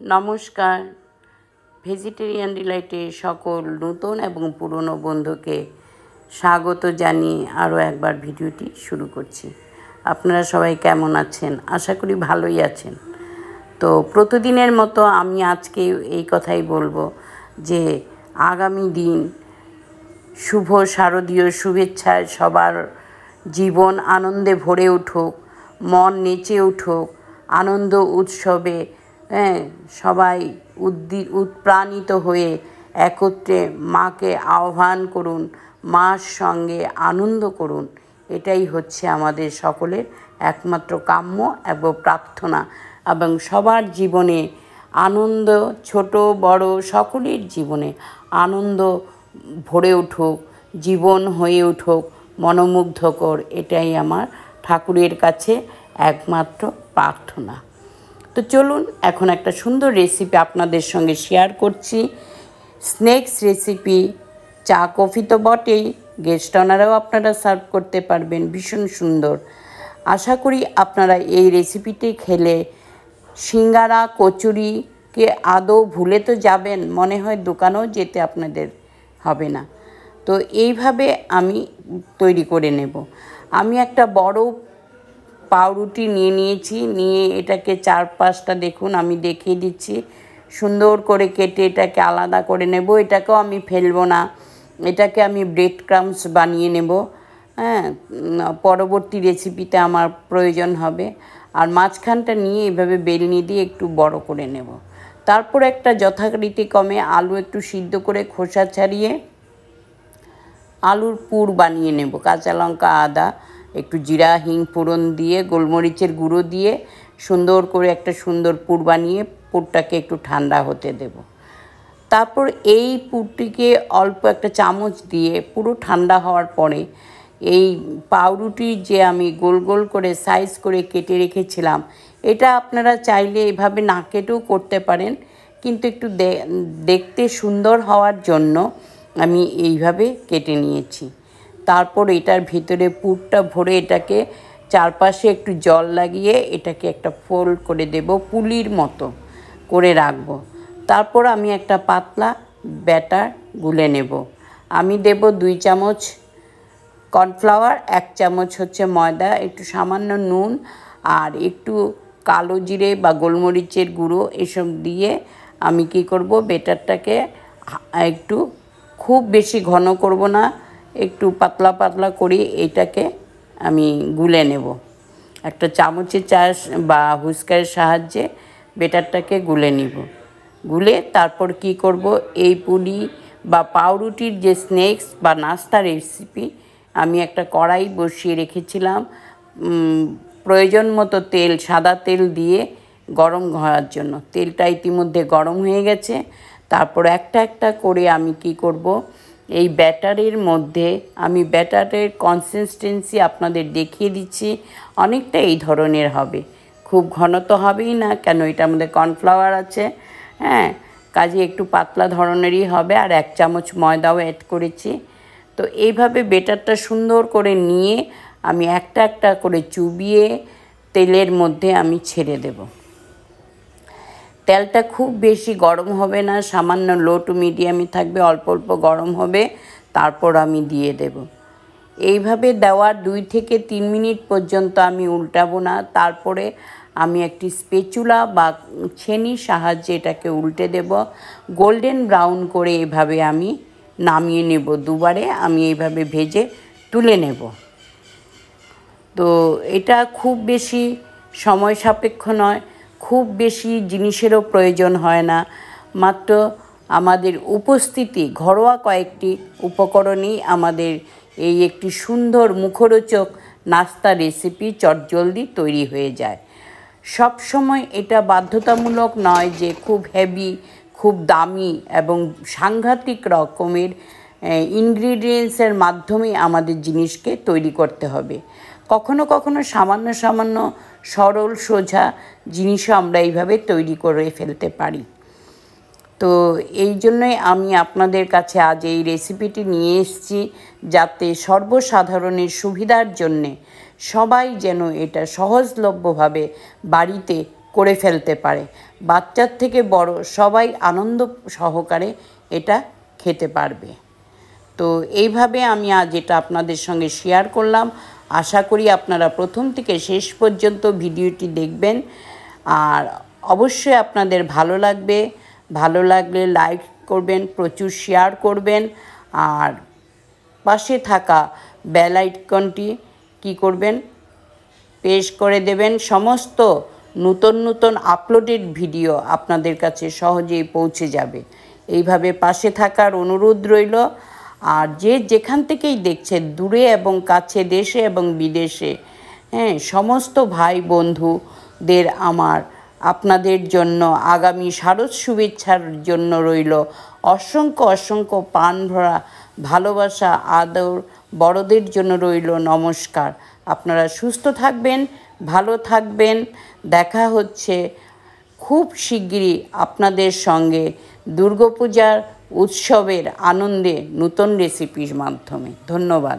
নমস্কার। ভেজিটেরিয়ান ডিলাইটে সকল নতুন এবং পুরনো বন্ধুকে স্বাগত জানিয়ে আরও একবার ভিডিওটি শুরু করছি। আপনারা সবাই কেমন আছেন? আশা করি ভালোই আছেন। তো প্রতিদিনের মতো আমি আজকে এই কথাই বলবো যে আগামী দিন শুভ শারদীয় শুভেচ্ছায় সবার জীবন আনন্দে ভরে উঠুক, মন নেচে উঠুক, আনন্দ উৎসবে সবাই উৎপ্রাণিত হয়ে একত্রে মাকে আহ্বান করুন, মার সঙ্গে আনন্দ করুন। এটাই হচ্ছে আমাদের সকলের একমাত্র কাম্য এবং প্রার্থনা, এবং সবার জীবনে আনন্দ, ছোট বড় সকলের জীবনে আনন্দ ভরে উঠুক, জীবন হয়ে উঠুক মনোমুগ্ধকর। এটাই আমার ঠাকুরের কাছে একমাত্র প্রার্থনা। তো চলুন এখন একটা সুন্দর রেসিপি আপনাদের সঙ্গে শেয়ার করছি। স্ন্যাক্স রেসিপি, চা কফি তো বটেই, গেস্ট অনারাও আপনারা সার্ভ করতে পারবেন, ভীষণ সুন্দর। আশা করি আপনারা এই রেসিপিটি খেলে সিঙ্গারা কচুরিকে আদৌ ভুলে তো যাবেন, মনে হয় দোকানেও যেতে আপনাদের হবে না। তো এইভাবে আমি তৈরি করে নেব। আমি একটা বড় পাউরুটি নিয়েছি, নিয়ে এটাকে চারপাশটা দেখুন আমি দেখিয়ে দিচ্ছি, সুন্দর করে কেটে এটাকে আলাদা করে নেব। এটাকেও আমি ফেলবো না, এটাকে আমি ব্রেড ক্রাম্বস বানিয়ে নেব। পরবর্তী রেসিপিতে আমার প্রয়োজন হবে। আর মাঝখানটা নিয়ে এভাবে বেলনি দিয়ে একটু বড় করে নেব। তারপর একটা যথারীতিক্রমে আলু একটু সিদ্ধ করে খোসা ছাড়িয়ে আলুর পুর বানিয়ে নেব। কাঁচা লঙ্কা, আদা, একটু জিরা হিং ফোড়ন দিয়ে, গোলমরিচের গুঁড়ো দিয়ে সুন্দর করে একটা সুন্দর পুর বানিয়ে পুরটাকে একটু ঠান্ডা হতে দেব। তারপর এই পুরটিকে অল্প একটা চামচ দিয়ে পুরো ঠান্ডা হওয়ার পরে এই পাউরুটি যে আমি গোল গোল করে সাইজ করে কেটে রেখেছিলাম, এটা আপনারা চাইলে এভাবে না কেটেও করতে পারেন, কিন্তু একটু দেখতে সুন্দর হওয়ার জন্য আমি এইভাবে কেটে নিয়েছি। তারপর এটার ভিতরে পুরটা ভরে এটাকে চারপাশে একটু জল লাগিয়ে এটাকে একটা ফোল্ড করে দেব, পুলির মতো করে রাখবো। তারপর আমি একটা পাতলা ব্যাটার গুলে নেব। আমি দেব 2 চামচ কর্নফ্লাওয়ার, 1 চামচ হচ্ছে ময়দা, একটু সামান্য নুন আর একটু কালো জিরে বা গোলমরিচের গুঁড়ো, এসব দিয়ে আমি কি করব, ব্যাটারটাকে একটু খুব বেশি ঘন করব না, একটু পাতলা পাতলা করে এটাকে আমি গুলে নেব। একটা চামচের বা হুইস্কারের সাহায্যে ব্যাটারটাকে গুলে নিব। গুলে তারপর কি করব, এই পুলি বা পাউরুটির যে স্ন্যাক্স বা নাস্তা রেসিপি, আমি একটা কড়াই বসিয়ে রেখেছিলাম প্রয়োজন মতো তেল, সাদা তেল দিয়ে গরম হওয়ার জন্য। তেলটা ইতিমধ্যে গরম হয়ে গেছে। তারপর একটা একটা করে আমি কি করব, এই ব্যাটারের মধ্যে আমি ব্যাটারের কনসিস্টেন্সি আপনাদের দেখিয়ে দিচ্ছি। অনেকটা এই ধরনের হবে, খুব ঘন তো হবেই না, কেন এটার মধ্যে কর্নফ্লাওয়ার আছে। কাজে একটু পাতলা ধরনেরই হবে। আর 1 চামচ ময়দাও অ্যাড করেছি। তো এইভাবে ব্যাটারটা সুন্দর করে নিয়ে আমি একটা একটা করে চুবিয়ে তেলের মধ্যে আমি ছেড়ে দেব। তেলটা খুব বেশি গরম হবে না, সামান্য লো টু মিডিয়ামই থাকবে, অল্প অল্প গরম হবে। তারপর আমি দিয়ে দেব। এইভাবে দেওয়ার 2 থেকে 3 মিনিট পর্যন্ত আমি উল্টাবো না। তারপরে আমি একটি স্প্যাচুলা বা ছেনির সাহায্যে এটাকে উল্টে দেব। গোল্ডেন ব্রাউন করে এভাবে আমি নামিয়ে নেব। দুবারে আমি এইভাবে ভেজে তুলে নেব। তো এটা খুব বেশি সময় সাপেক্ষ নয়, খুব বেশি জিনিসেরও প্রয়োজন হয় না। মাত্র আমাদের উপস্থিতি, ঘরোয়া কয়েকটি উপকরণেই আমাদের এই একটি সুন্দর মুখরোচক নাস্তা রেসিপি চটজলদি তৈরি হয়ে যায়। সব সময় এটা বাধ্যতামূলক নয় যে খুব হেভি, খুব দামি এবং সাংঘাতিক রকমের ইনগ্রিডিয়েন্টসের মাধ্যমে আমাদের জিনিসকে তৈরি করতে হবে। কখনো কখনো সামান্য সামান্য সরল সোজা জিনিসও আমরা এইভাবে তৈরি করে ফেলতে পারি। তো এই জন্যই আমি আপনাদের কাছে আজ এই রেসিপিটি নিয়ে এসেছি, যাতে সর্বসাধারণের সুবিধার জন্যে সবাই যেন এটা সহজলভ্যভাবে বাড়িতে করে ফেলতে পারে। বাচ্চার থেকে বড় সবাই আনন্দ সহকারে এটা খেতে পারবে। তো এইভাবে আমি আজ এটা আপনাদের সঙ্গে শেয়ার করলাম। আশা করি আপনারা প্রথম থেকে শেষ পর্যন্ত ভিডিওটি দেখবেন, আর অবশ্যই আপনাদের ভালো লাগবে। ভালো লাগলে লাইক করবেন, প্রচুর শেয়ার করবেন, আর পাশে থাকা বেল আইকনটি কী করবেন, প্রেস করে দেবেন। সমস্ত নতুন আপলোডেড ভিডিও আপনাদের কাছে সহজেই পৌঁছে যাবে। এইভাবে পাশে থাকার অনুরোধ রইল। আর যে যেখান থেকেই দেখছেন, দূরে এবং কাছে, দেশে এবং বিদেশে, সমস্ত ভাই বন্ধুদের আমার আপনাদের জন্য আগামী শারদ শুভেচ্ছার জন্য রইল অসংখ্য প্রাণ ভরা ভালোবাসা, আদর। বড়দের জন্য রইল নমস্কার। আপনারা সুস্থ থাকবেন, ভালো থাকবেন। দেখা হচ্ছে খুব শিগগিরই আপনাদের সঙ্গে দুর্গাপূজার উৎসবের আনন্দে নতুন রেসিপির মাধ্যমে। ধন্যবাদ।